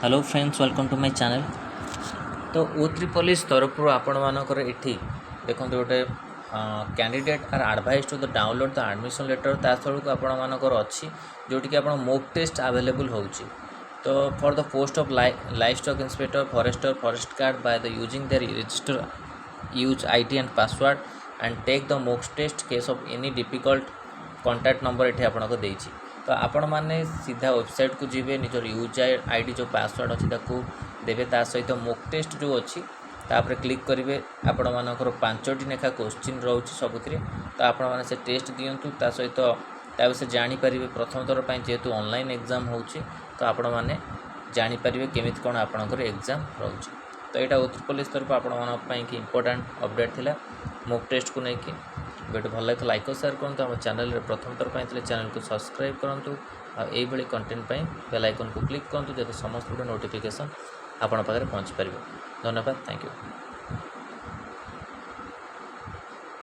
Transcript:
Hello friends, welcome to my channel. तो O3 तरफ आपण मानकर एठी देखते गोटे candidate are advise to the download the admission letter ता स्थल को आपण मानकर अच्छी जोटी कि आपण मॉक टेस्ट अवेलेबल होची। तो for the post of livestock inspector forester forest guard by the using their register user ID and password and take the mock test case of any difficult contact number ये आपको देती। तो आपण मैंने सीधा website को जीवे निजर यूज आईडी जो पासवर्ड अच्छी देवे ता सहित मॉक टेस्ट जो अच्छी तापर क्लिक करेंगे। आपण मानकर 5टी लेखा क्वेश्चन रोचे सबुति। तो आपण मैंने से टेस्ट दिंतु ता सहित ता विषय जानीपर प्रथम थर पर जेहेतु ऑनलाइन एग्जाम हो तो आपण मैंने जानीपर केमी कौन आपणकर एग्जाम रोचे। तो यहाँ O3 तरफ आपण कि इंपोर्टेंट अपडेट थिला मॉक टेस्ट को लेकिन वीडियो भल लगे लाइक और शेयर करूँ। आम चैनल प्रथम थर पर चैनल को सब्सक्राइब करूँ। आईभली कंटेंट पर बेल आइकन को क्लिक करूँ जेहेतु समस्त वीडियो नोटिफिकेशन आपण पाखे पहुँची पार। धन्यवाद, थैंक यू।